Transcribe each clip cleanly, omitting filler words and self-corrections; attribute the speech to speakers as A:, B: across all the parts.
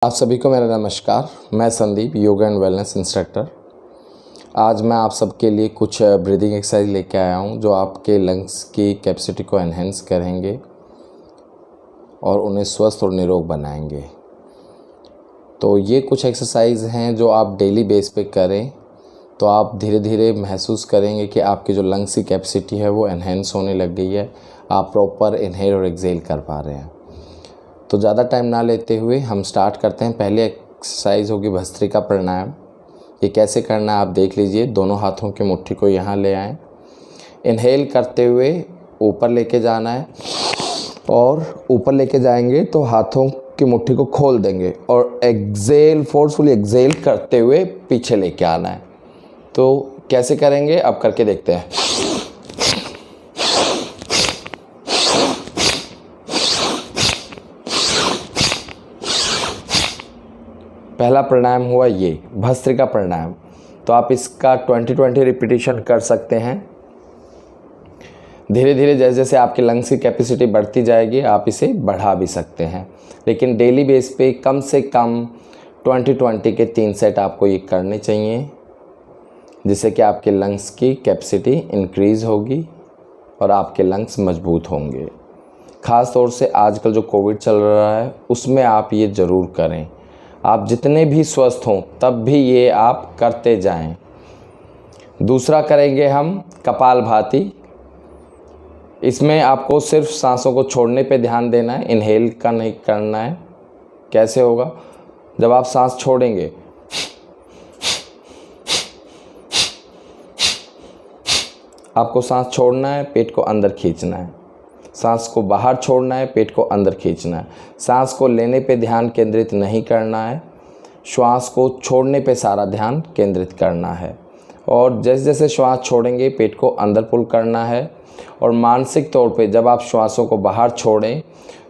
A: आप सभी को मेरा नमस्कार। मैं Sandeep, yoga and wellness instructor. आज मैं आप सबके लिए कुछ ब्रीदिंग एक्सरसाइज लेके आया हूँ जो आपके लंग्स की कैपेसिटी को एनहेंस करेंगे और उन्हें स्वस्थ और निरोग बनाएंगे। तो ये कुछ एक्सरसाइज हैं जो आप डेली बेस पे करें तो आप धीरे धीरे महसूस करेंगे कि आपकी जो लंग्स की कैपेसिटी है वो एनहेंस होने लग गई है। आप प्रॉपर इनहेल और एक्सहेल कर पा रहे हैं। तो ज़्यादा टाइम ना लेते हुए हम स्टार्ट करते हैं। पहले एक्सरसाइज होगी भस्त्रिका प्राणायाम। ये कैसे करना है आप देख लीजिए। दोनों हाथों की मुट्ठी को यहाँ ले आएँ। इनहेल करते हुए ऊपर लेके जाना है और ऊपर लेके जाएंगे तो हाथों की मुट्ठी को खोल देंगे और एक्सहेल, फोर्सफुली एक्सहेल करते हुए पीछे लेके आना है। तो कैसे करेंगे अब करके देखते हैं। पहला प्राणायाम हुआ ये भस्त्रिका प्राणायाम। तो आप इसका 20-20 रिपीटिशन कर सकते हैं। धीरे धीरे जैसे जैसे आपके लंग्स की कैपेसिटी बढ़ती जाएगी आप इसे बढ़ा भी सकते हैं, लेकिन डेली बेस पे कम से कम 20-20 के 3 सेट आपको ये करने चाहिए, जिससे कि आपके लंग्स की कैपेसिटी इंक्रीज़ होगी और आपके लंग्स मजबूत होंगे। ख़ास तौर से आजकल जो कोविड चल रहा है उसमें आप ये ज़रूर करें। आप जितने भी स्वस्थ हों तब भी ये आप करते जाएं। दूसरा करेंगे हम कपालभाति। इसमें आपको सिर्फ सांसों को छोड़ने पे ध्यान देना है, इनहेल का नहीं करना है। कैसे होगा? जब आप सांस छोड़ेंगे आपको सांस छोड़ना है, पेट को अंदर खींचना है। सांस को बाहर छोड़ना है, पेट को अंदर खींचना है। सांस को लेने पे ध्यान केंद्रित नहीं करना है, श्वास को छोड़ने पे सारा ध्यान केंद्रित करना है। और जैसे जैसे श्वास छोड़ेंगे पेट को अंदर पुल करना है। और मानसिक तौर पे जब आप श्वासों को बाहर छोड़ें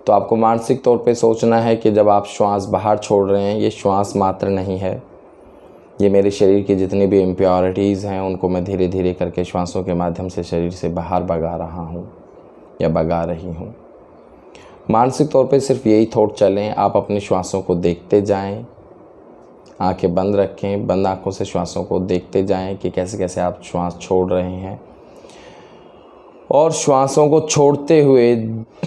A: तो आपको मानसिक तौर पे सोचना है कि जब आप श्वास बाहर छोड़ रहे हैं ये श्वास मात्र नहीं है, ये मेरे शरीर की जितनी भी इम्प्योरिटीज़ हैं उनको मैं धीरे धीरे करके श्वासों के माध्यम से शरीर से बाहर भगा रहा हूँ या भगा रही हूँ। मानसिक तौर पे सिर्फ यही थॉट चलें। आप अपनी श्वासों को देखते जाएं, आंखें बंद रखें, बंद आंखों से श्वासों को देखते जाएं कि कैसे कैसे आप श्वास छोड़ रहे हैं। और श्वासों को छोड़ते हुए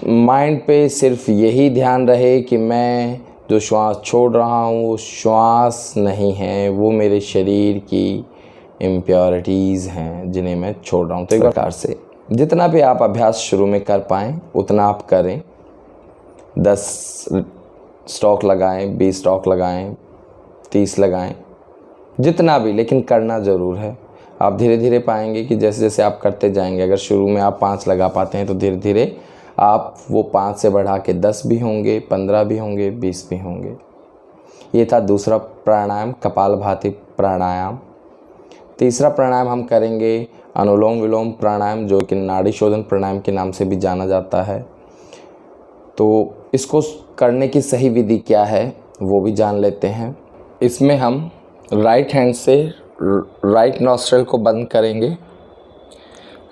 A: माइंड पे सिर्फ यही ध्यान रहे कि मैं जो श्वास छोड़ रहा हूँ वो श्वास नहीं है, वो मेरे शरीर की इम्प्योरिटीज़ हैं जिन्हें मैं छोड़ रहा हूँ। तो एक प्रकार से जितना भी आप अभ्यास शुरू में कर पाएँ उतना आप करें। 10 स्टॉक लगाएं, 20 स्टॉक लगाएं, 30 लगाएं, जितना भी, लेकिन करना ज़रूर है। आप धीरे धीरे पाएंगे कि जैसे जैसे आप करते जाएंगे, अगर शुरू में आप 5 लगा पाते हैं तो धीरे धीरे आप वो 5 से बढ़ा के 10 भी होंगे, 15 भी होंगे, 20 भी होंगे। ये था दूसरा प्राणायाम, कपालभाति प्राणायाम। तीसरा प्राणायाम हम करेंगे अनुलोम विलोम प्राणायाम, जो कि नाड़ी शोधन प्राणायाम के नाम से भी जाना जाता है। तो इसको करने की सही विधि क्या है वो भी जान लेते हैं। इसमें हम राइट हैंड से राइट नॉस्ट्रिल को बंद करेंगे,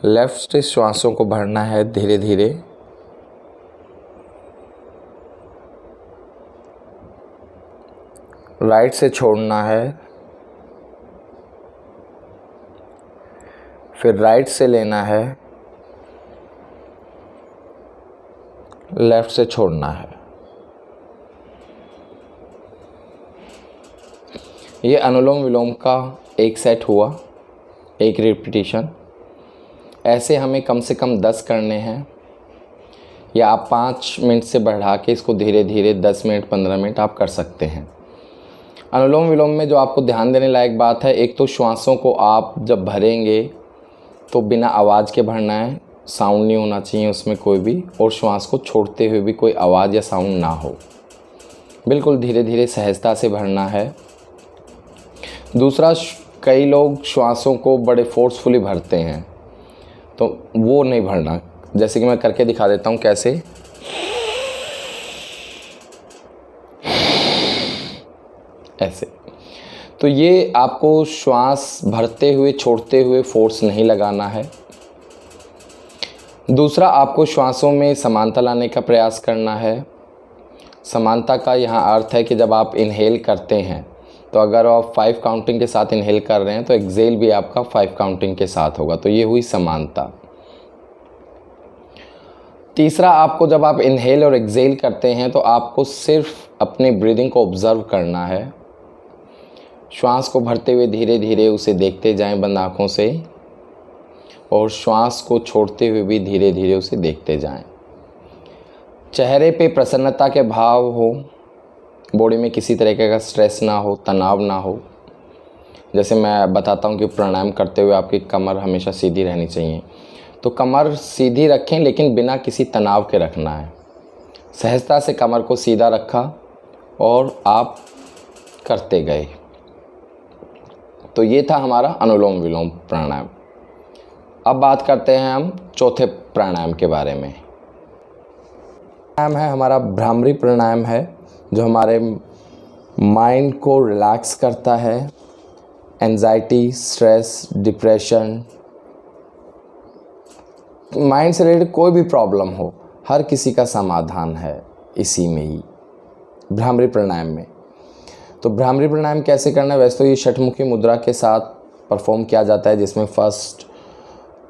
A: लेफ़्ट से श्वासों को भरना है धीरे धीरे। राइट से छोड़ना है, फिर राइट से लेना है, लेफ़्ट से छोड़ना है। ये अनुलोम विलोम का एक सेट हुआ, एक रिपीटिशन। ऐसे हमें कम से कम 10 करने हैं, या आप 5 मिनट से बढ़ा के इसको धीरे धीरे 10 मिनट 15 मिनट आप कर सकते हैं। अनुलोम विलोम में जो आपको ध्यान देने लायक बात है, एक तो श्वासों को आप जब भरेंगे तो बिना आवाज़ के भरना है, साउंड नहीं होना चाहिए उसमें कोई भी, और श्वास को छोड़ते हुए भी कोई आवाज़ या साउंड ना हो। बिल्कुल धीरे धीरे सहजता से भरना है। दूसरा, कई लोग श्वासों को बड़े फोर्सफुली भरते हैं, तो वो नहीं भरना। जैसे कि मैं करके दिखा देता हूँ कैसे। ऐसे। तो ये आपको श्वास भरते हुए छोड़ते हुए फोर्स नहीं लगाना है। दूसरा, आपको श्वासों में समानता लाने का प्रयास करना है। समानता का यहाँ अर्थ है कि जब आप इनहेल करते हैं तो अगर आप 5 काउंटिंग के साथ इनहेल कर रहे हैं तो एक्सेल भी आपका 5 काउंटिंग के साथ होगा। तो ये हुई समानता। तीसरा, आपको जब आप इनहेल और एक्सेल करते हैं तो आपको सिर्फ अपने ब्रीदिंग को ऑब्ज़र्व करना है। श्वास को भरते हुए धीरे धीरे उसे देखते जाएं बंद आँखों से, और श्वास को छोड़ते हुए भी धीरे धीरे उसे देखते जाएं। चेहरे पे प्रसन्नता के भाव हो, बॉडी में किसी तरीके का स्ट्रेस ना हो, तनाव ना हो। जैसे मैं बताता हूँ कि प्राणायाम करते हुए आपकी कमर हमेशा सीधी रहनी चाहिए, तो कमर सीधी रखें लेकिन बिना किसी तनाव के रखना है। सहजता से कमर को सीधा रखा और आप करते गए। तो ये था हमारा अनुलोम विलोम प्राणायाम। अब बात करते हैं हम चौथे प्राणायाम के बारे में। प्राणायाम है हमारा भ्रामरी प्राणायाम है, जो हमारे माइंड को रिलैक्स करता है। एंजाइटी, स्ट्रेस, डिप्रेशन, माइंड से रिलेटेड कोई भी प्रॉब्लम हो, हर किसी का समाधान है इसी में ही, भ्रामरी प्राणायाम में। तो भ्रामरी प्राणायाम कैसे करना है? वैसे तो ये षटमुखी मुद्रा के साथ परफॉर्म किया जाता है, जिसमें फर्स्ट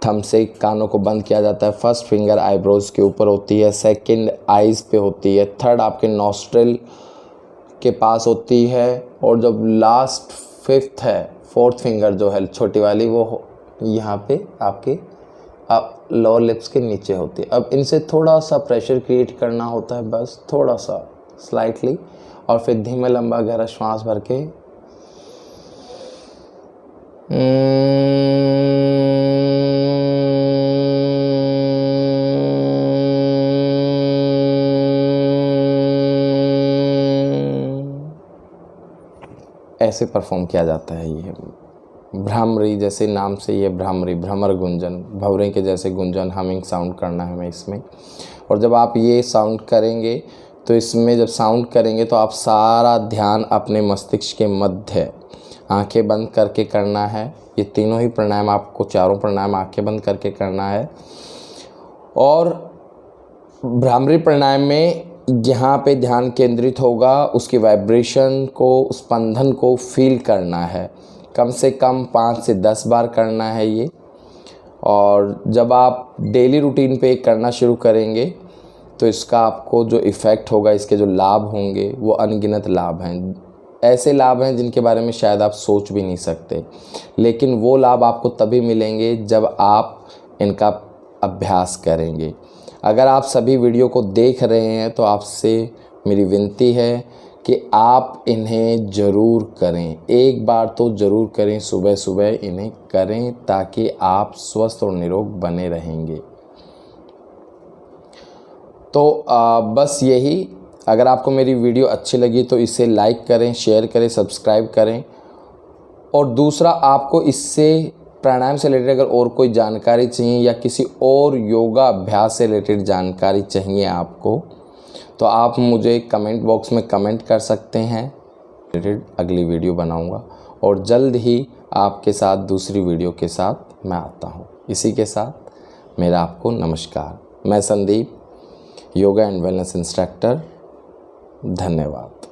A: थंब से कानों को बंद किया जाता है, फर्स्ट फिंगर आईब्रोज के ऊपर होती है, सेकंड आईज़ पे होती है, थर्ड आपके नॉस्ट्रिल के पास होती है, और जब लास्ट फिफ्थ है, फोर्थ फिंगर जो है छोटी वाली, वो यहाँ पे आपके लोअर लिप्स के नीचे होती है। अब इनसे थोड़ा सा प्रेशर क्रिएट करना होता है, बस थोड़ा सा स्लाइटली, और फिर धीमे लंबा गहरा श्वास भर के ऐसे परफॉर्म किया जाता है। ये भ्रामरी, जैसे नाम से ये भ्रामरी, भ्रमर गुंजन, भंवरे के जैसे गुंजन, हमिंग साउंड करना है हमें इसमें। और जब आप ये साउंड करेंगे तो इसमें जब साउंड करेंगे तो आप सारा ध्यान अपने मस्तिष्क के मध्य आंखें बंद करके करना है। ये तीनों ही प्राणायाम आपको, चारों प्राणायाम आंखें बंद करके करना है। और भ्रामरी प्राणायाम में यहाँ पे ध्यान केंद्रित होगा, उसकी वाइब्रेशन को, स्पंदन को फील करना है। कम से कम 5 से 10 बार करना है ये। और जब आप डेली रूटीन पे करना शुरू करेंगे तो इसका आपको जो इफ़ेक्ट होगा, इसके जो लाभ होंगे वो अनगिनत लाभ हैं। ऐसे लाभ हैं जिनके बारे में शायद आप सोच भी नहीं सकते, लेकिन वो लाभ आपको तभी मिलेंगे जब आप इनका अभ्यास करेंगे। अगर आप सभी वीडियो को देख रहे हैं तो आपसे मेरी विनती है कि आप इन्हें ज़रूर करें, एक बार तो ज़रूर करें, सुबह सुबह इन्हें करें, ताकि आप स्वस्थ और निरोग बने रहेंगे। तो बस यही। अगर आपको मेरी वीडियो अच्छी लगी तो इसे लाइक करें, शेयर करें, सब्सक्राइब करें। और दूसरा, आपको इससे प्राणायाम से रिलेटेड अगर और कोई जानकारी चाहिए या किसी और योगा अभ्यास से रिलेटेड जानकारी चाहिए आपको, तो आप मुझे कमेंट बॉक्स में कमेंट कर सकते हैं। रिलेटेड अगली वीडियो बनाऊंगा और जल्द ही आपके साथ दूसरी वीडियो के साथ मैं आता हूं। इसी के साथ मेरा आपको नमस्कार। मैं Sandeep, yoga and wellness instructor. धन्यवाद।